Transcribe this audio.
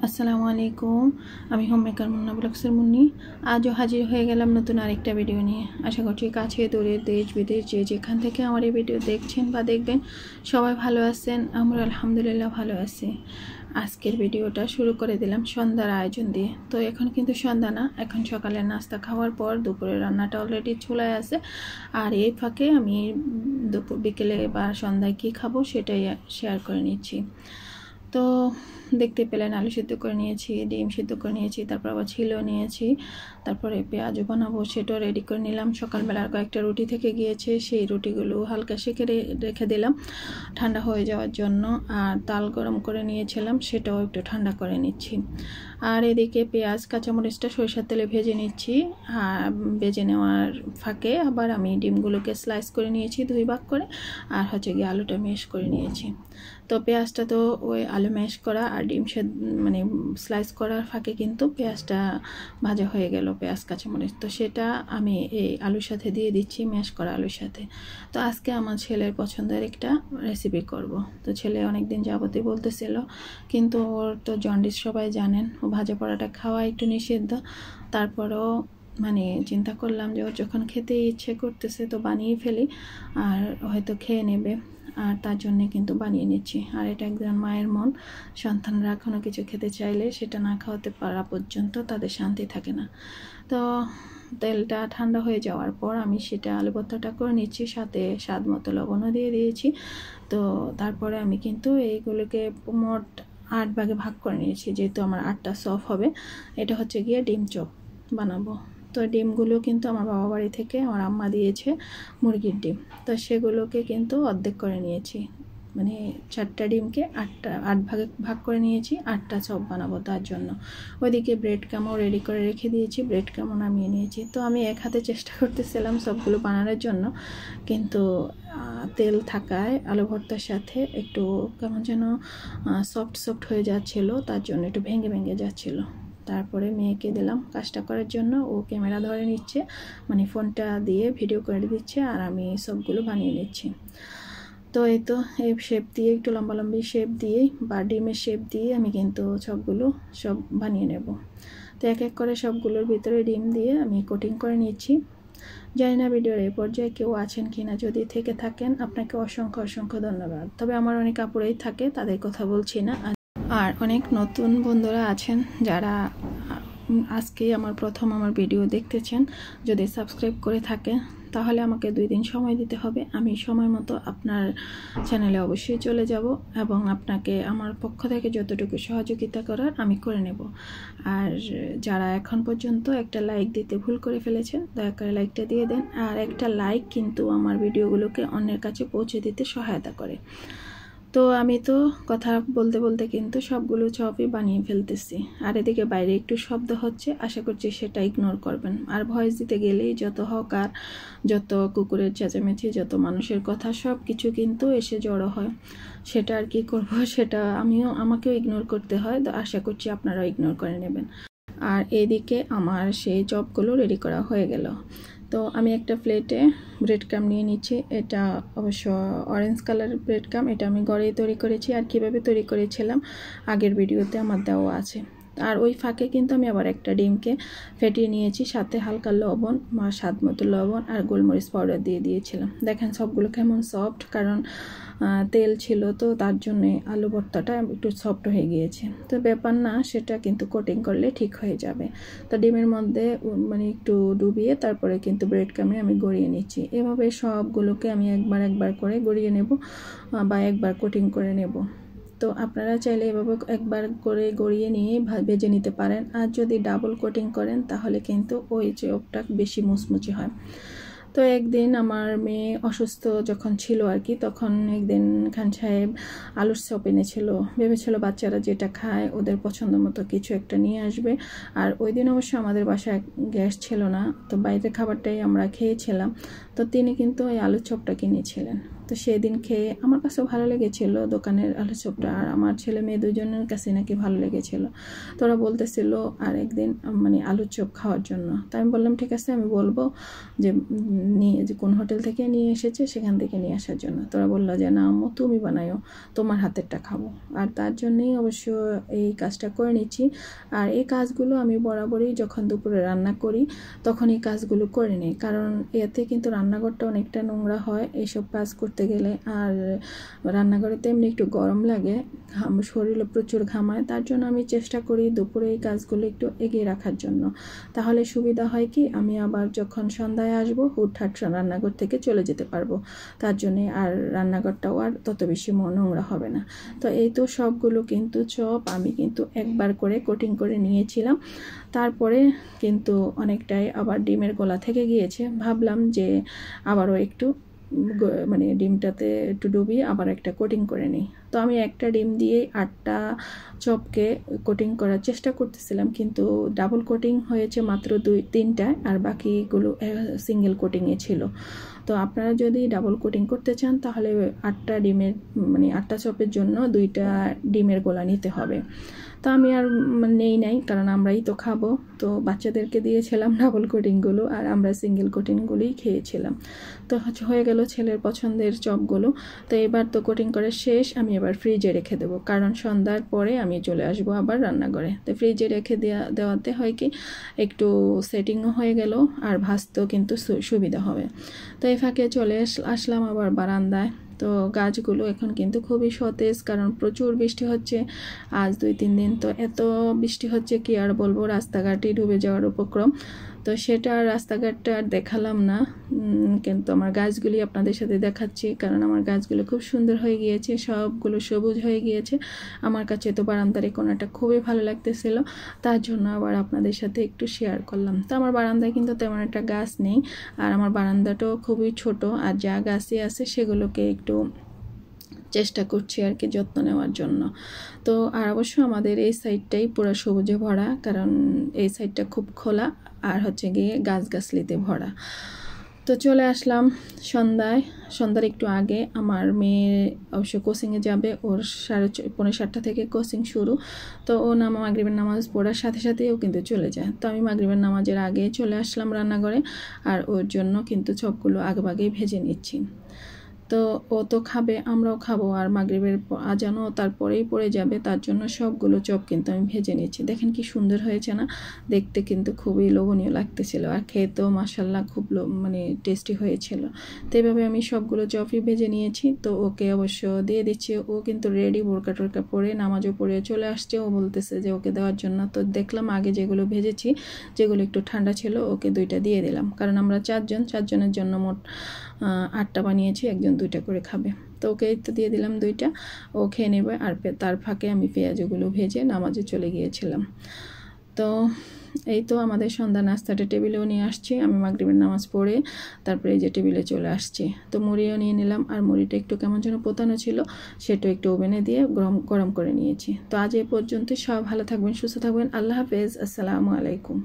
আসসালামু আলাইকুম। আমি হোম মেকার মুন্না ব্লগসের মুন্নি। আজও হাজির হয়ে গেলাম নতুন আরেকটা ভিডিও নিয়ে। আশা করছি কাছে দূরে দেশ বিদেশ যে যেখান থেকে আমার এই ভিডিও দেখছেন বা দেখবেন সবাই ভালো আছেন। আমরা আলহামদুলিল্লাহ ভালো আছি। আজকের ভিডিওটা শুরু করে দিলাম সন্ধ্যার আয়োজন দিয়ে। তো এখন কিন্তু সন্ধ্যা না, এখন সকালের নাস্তা খাওয়ার পর দুপুরের রান্নাটা অলরেডি চুলায় আছে। আর এই ফাঁকে আমি বিকেলে বা সন্ধ্যায় কী খাবো সেটাই শেয়ার করে নিচ্ছি। তো দেখতে পেলেন আলু সিদ্ধ করে নিয়েছি, ডিম সিদ্ধ করে নিয়েছি, তারপর আবার ছিলেও নিয়েছি, তারপরে পেঁয়াজও বানাবো সেটাও রেডি করে নিলাম। সকালবেলার কয়েকটা রুটি থেকে গিয়েছে, সেই রুটিগুলো হালকা সেঁকে রেখে দিলাম ঠান্ডা হয়ে যাওয়ার জন্য। আর তাল গরম করে নিয়েছিলাম, সেটাও একটু ঠান্ডা করে নিচ্ছি। আর এদিকে পেঁয়াজ কাঁচামরিচটা সরিষার তেলে ভেজে নিচ্ছি। আর ভেজে নেওয়ার ফাঁকে আবার আমি ডিমগুলোকে স্লাইস করে নিয়েছি 2 ভাগ করে, আর গিয়ে আলুটা ম্যাশ করে নিয়েছি। তো পেঁয়াজটা তো ওই আলু ম্যাশ করা আর ডিম মানে স্লাইস করার ফাঁকে কিন্তু পেঁয়াজটা ভাজা হয়ে গেল, পেঁয়াজ কাঁচামরিচ। তো সেটা আমি এই আলুর সাথে দিয়ে দিচ্ছি, ম্যাশ করা আলুর সাথে। তো আজকে আমার ছেলের পছন্দের একটা রেসিপি করব। তো ছেলে অনেক দিন যাবতই বলতেছিল, কিন্তু ওর তো জন্ডিস সবাই জানেন, ও ভাজা পোড়াটা খাওয়া একটু নিষিদ্ধ। তারপরেও মানে চিন্তা করলাম যে ওর যখন খেতে ইচ্ছে করতেছে তো বানিয়ে ফেলি, আর হয়তো খেয়ে নেবে, আর তার জন্যে কিন্তু বানিয়ে নিচ্ছি। আর এটা একজন মায়ের মন, সন্তানরা কোনো কিছু খেতে চাইলে সেটা না খাওয়াতে পারা পর্যন্ত তাদের শান্তি থাকে না। তো তেলটা ঠান্ডা হয়ে যাওয়ার পর আমি সেটা আলু ভর্তাটা করে নিচ্ছি, সাথে স্বাদ মতো লবণও দিয়ে দিয়েছি। তো তারপরে আমি কিন্তু এইগুলোকে মোট 8 ভাগে ভাগ করে নিয়েছি, যেহেতু আমার 8টা সফ হবে। এটা গিয়ে ডিম চপ বানাবো। তো ডিমগুলো কিন্তু আমার বাবা বাড়ি থেকে আমার আম্মা দিয়েছে, মুরগির ডিম। তো সেগুলোকে কিন্তু অর্ধেক করে নিয়েছি, মানে 4টা ডিমকে 8 ভাগে ভাগ করে নিয়েছি, 8টা চপ বানাবো তার জন্য। ওইদিকে ব্রেড ক্রামও রেডি করে রেখে দিয়েছি, ব্রেড ক্রামও নামিয়ে নিয়েছি। তো আমি এক হাতে চেষ্টা করতেছিলাম সবগুলো বানানোর জন্য, কিন্তু তেল থাকায় আলু ভর্তার সাথে একটু কেমন যেন সফট হয়ে যাচ্ছিলো, তার জন্য একটু ভেঙে ভেঙে যাচ্ছিলো। তারপরে মেয়েকে দিলাম কাজটা করার জন্য, ও ক্যামেরা ধরে নিচ্ছে, মানে ফোনটা দিয়ে ভিডিও করে দিচ্ছে, আর আমি সবগুলো বানিয়ে নিচ্ছি। তো এই তো এই শেপ দিয়ে, একটু লম্বালম্বি শেপ দিয়ে বা ডিমের শেপ দিয়ে আমি কিন্তু সব বানিয়ে নেব। তো এক এক করে সবগুলোর ভিতরে ডিম দিয়ে আমি কোটিং করে নিচ্ছি। জানি না ভিডিওর এই পর্যায়ে কেউ আছেন কিনা, যদি থেকে থাকেন আপনাকে অসংখ্য ধন্যবাদ। তবে আমার অনেক আপুরাই থাকে, তাদের কথা বলছি না। আর অনেক নতুন বন্ধুরা আছেন যারা আজকেই প্রথম আমার ভিডিও দেখতেছেন। যদি সাবস্ক্রাইব করে থাকেন তাহলে আমাকে 2 দিন সময় দিতে হবে, আমি সময় মতো আপনার চ্যানেলে অবশ্যই চলে যাব এবং আপনাকে আমার পক্ষ থেকে যতটুকু সহযোগিতা করার আমি করে নেব। আর যারা এখন পর্যন্ত একটা লাইক দিতে ভুল করে ফেলেছেন, দয়া করে লাইকটা দিয়ে দেন। আর একটা লাইক কিন্তু আমার ভিডিওগুলোকে অন্যের কাছে পৌঁছে দিতে সহায়তা করে। তো আমি তো কথা বলতে বলতে কিন্তু সবগুলো চপই বানিয়ে ফেলতেছি। আর এদিকে বাইরে একটু শব্দ হচ্ছে, আশা করছি সেটা ইগনোর করবেন। আর ভয়েস দিতে গেলেই যত হকার, যত কুকুরের চেঁচামেচি, যত মানুষের কথা, সব কিছু কিন্তু এসে জড়ো হয়। সেটা আর কি করব, সেটা আমাকেও ইগনোর করতে হয়। তো আশা করছি আপনারাও ইগনোর করে নেবেন। আর এইদিকে আমার সেই চপগুলো রেডি করা হয়ে গেল। তো আমি একটা প্লেটে ব্রেড ক্রাম নিয়ে নিচ্ছি। এটা অবশ্য অরেঞ্জ কালারের ব্রেড ক্রাম, এটা আমি ঘরেই তৈরি করেছি। আর কিভাবে তৈরি করেছিলাম আগের ভিডিওতে আমার দেওয়া আছে। আর ওই ফাঁকে কিন্তু আমি আবার একটা ডিমকে ফেটিয়ে নিয়েছি, সাথে হালকা লবণ, স্বাদ মতো লবণ আর গোলমরিচ পাউডার দিয়ে দিয়েছিলাম। দেখেন সবগুলো কেমন সফট, কারণ তেল ছিল তো তার জন্যে আলু ভর্তাটা একটু সফট হয়ে গিয়েছে। তো ব্যাপার না, সেটা কিন্তু কোটিং করলে ঠিক হয়ে যাবে। তো ডিমের মধ্যে মানে একটু ডুবিয়ে তারপরে কিন্তু ব্রেড ক্রামে আমি গড়িয়ে নিচ্ছি। এভাবে সবগুলোকে আমি একবার করে গড়িয়ে নেব বা একবার কোটিং করে নেব। তো আপনারা চাইলে এভাবে একবার করে গড়িয়ে নিয়ে ভেজে নিতে পারেন। আর যদি ডাবল কোটিং করেন তাহলে কিন্তু ওই চপটা বেশি মুচমুচে হয়। তো একদিন আমার মেয়ে অসুস্থ যখন ছিল আর কি, তখন একদিন খান সাহেব আলুর চপ এনেছিল। ভেবেছিল বাচ্চারা যেটা খায় ওদের পছন্দ মতো কিছু একটা নিয়ে আসবে। আর ওই দিন অবশ্য আমাদের বাসায় গ্যাস ছিল না, তো বাইরের খাবারটাই আমরা খেয়েছিলাম। তো তিনি কিন্তু ওই আলুর চপটা কিনেছিলেন। তো সেদিন খেয়ে আমার কাছে ভালো লেগেছিল দোকানের আলুর চপটা, আর আমার ছেলে মেয়ে দুজনের কাছে নাকি ভালো লেগেছিল। তো ওরা বলতেছিল আর একদিন মানে আলুর চপ খাওয়ার জন্য। তো আমি বললাম ঠিক আছে, আমি বলবো যে যে কোন হোটেল থেকে নিয়ে এসেছে সেখান থেকে নিয়ে আসার জন্য। তো ওরা বললো যে না আম্মু তুমি বানায়ো, তোমার হাতেরটা খাবো। আর তার জন্যই অবশ্য এই কাজটা করে নিচ্ছি। আর এই কাজগুলো আমি বরাবরই যখন দুপুরে রান্না করি তখন এই কাজগুলো করে নিই, কারণ এতে কিন্তু রান্নাঘরটা অনেকটা নোংরা হয় এইসব কাজ করতে গেলে। আর রান্নাঘরে তেমনি একটু গরম লাগে, শরীরে প্রচুর ঘামায়। তার জন্য আমি চেষ্টা করি দুপুরে এই কাজগুলো একটু এগিয়ে রাখার জন্য। তাহলে সুবিধা হয় কি, আমি আবার যখন সন্ধ্যায় আসবো হুটহাট রান্নাঘর থেকে চলে যেতে পারবো। তার জন্যে আর রান্নাঘরটাও আর তত বেশি নোংরা হবে না। তো এই তো সবগুলো কিন্তু চপ আমি কিন্তু একবার করে কোটিং করে নিয়েছিলাম। তারপরে কিন্তু অনেকটাই আবার ডিমের গোলা থেকে গিয়েছে, ভাবলাম যে আবারও একটু মানে ডিমটাতে একটু ডুবিয়ে আবার একটা কোটিং করে নিই। তো আমি একটা ডিম দিয়ে 8টা চপকে কোটিং করার চেষ্টা করতেছিলাম, কিন্তু ডাবল কোটিং হয়েছে মাত্র 2-3টায়, আর বাকিগুলো সিঙ্গেল কোটিংয়ে ছিল। তো আপনারা যদি ডাবল কোটিং করতে চান তাহলে 8টা ডিমের মানে 8টা চপের জন্য 2টা ডিমের গোলা নিতে হবে। তো আমি আর নেই নাই, কারণ আমরাই তো খাবো। তো বাচ্চাদেরকে দিয়েছিলাম ডাবল কোটিংগুলো, আর আমরা সিঙ্গেল কোটিংগুলোই খেয়েছিলাম। তো হয়ে গেল ছেলের পছন্দের চপগুলো। তো এবার তো কোটিং করা শেষ, আমি এবার ফ্রিজে রেখে দেবো, কারণ সন্ধ্যার পরে আমি চলে আসবো আবার রান্নাঘরে। তো ফ্রিজে রেখে দেওয়াতে হয় কি একটু সেটিংও হয়ে গেল, আর ভাজতেও কিন্তু সুবিধা হবে। তো এই ফাঁকে চলে আসলাম আবার বারান্দায়। তো গাছগুলো এখন কিন্তু খুবই সতেজ, কারণ প্রচুর বৃষ্টি হচ্ছে আজ 2-3 দিন। তো এত বৃষ্টি হচ্ছে কি আর বলবো, রাস্তাঘাটই ডুবে যাওয়ার উপক্রম। তো সেটা রাস্তাঘাটটা আর দেখালাম না, কিন্তু আমার গাছগুলি আপনাদের সাথে দেখাচ্ছি, কারণ আমার গাছগুলো খুব সুন্দর হয়ে গিয়েছে, সবগুলো সবুজ হয়ে গিয়েছে। আমার কাছে তো বারান্দার এই কোণাটা খুবই ভালো লাগতেছিল, তার জন্য আবার আপনাদের সাথে একটু শেয়ার করলাম। তো আমার বারান্দায় কিন্তু তেমন একটা গাছ নেই, আর আমার বারান্দাটাও খুবই ছোট, আর যা গাছই আছে সেগুলোকে একটু চেষ্টা করছি আর কি যত্ন নেওয়ার জন্য। তো আর অবশ্য আমাদের এই সাইডটাই পুরো সবুজে ভরা, কারণ এই সাইডটা খুব খোলা আর হচ্ছে গিয়ে গাছগাছলিতে ভরা। তো চলে আসলাম সন্ধ্যার একটু আগে। আমার মেয়ে অবশ্য কোচিংয়ে যাবে, ওর 6:45 থেকে কোচিং শুরু। তো ও মাগরিবের নামাজ পড়ার সাথে সাথেই ও কিন্তু চলে যায়। তো আমি মাগরিবের নামাজের আগে চলে আসলাম রান্নাঘরে, আর ওর জন্য কিন্তু চপগুলো আগেভাগেই ভেজে নিচ্ছি। তো ও তো খাবে, আমরাও খাবো, আর মাগরিবের আজানও তারপরেই পড়ে যাবে, তার জন্য সবগুলো চপ কিন্তু আমি ভেজে নিচ্ছি। দেখেন কি সুন্দর হয়েছে না, দেখতে কিন্তু খুবই লোভনীয় লাগতেছিল, আর খেতেও মাশাল্লাহ খুব মানে টেস্টি হয়েছিল। তো এইভাবে আমি সবগুলো চপই ভেজে নিয়েছি। তো ওকে অবশ্য দিয়ে দিচ্ছি, ও কিন্তু রেডি, বোরকা টোরকা পরে নামাজও পড়ে চলে আসছে। ও বলতেছে যে ওকে দেওয়ার জন্য। তো দেখলাম আগে যেগুলো ভেজেছি, যেগুলো একটু ঠান্ডা ছিল, ওকে 2টা দিয়ে দিলাম, কারণ আমরা 4জনের জন্য মোট 8টা বানিয়েছি, একজন 2টা করে খাবে। তো ওকে তো দিয়ে দিলাম 2টা, ও খেয়ে নেবে। আর তার ফাঁকে আমি পেঁয়াজগুলো ভেজে নামাজে চলে গিয়েছিলাম। তো এই তো আমাদের সন্ধ্যা নাস্তাটা টেবিলেও নিয়ে আসছি, আমি মাগরিবের নামাজ পড়ে তারপরে এই যে টেবিলে চলে আসছি। তো মুড়িও নিয়ে নিলাম, আর মুড়িটা একটু কেমন যেন পোতানো ছিল, সেটা একটু ওভেনে দিয়ে গরম করে নিয়েছি। তো আজ এই পর্যন্ত, সব ভালো থাকবেন, সুস্থ থাকবেন, আল্লাহ হাফেজ, আসসালামু আলাইকুম।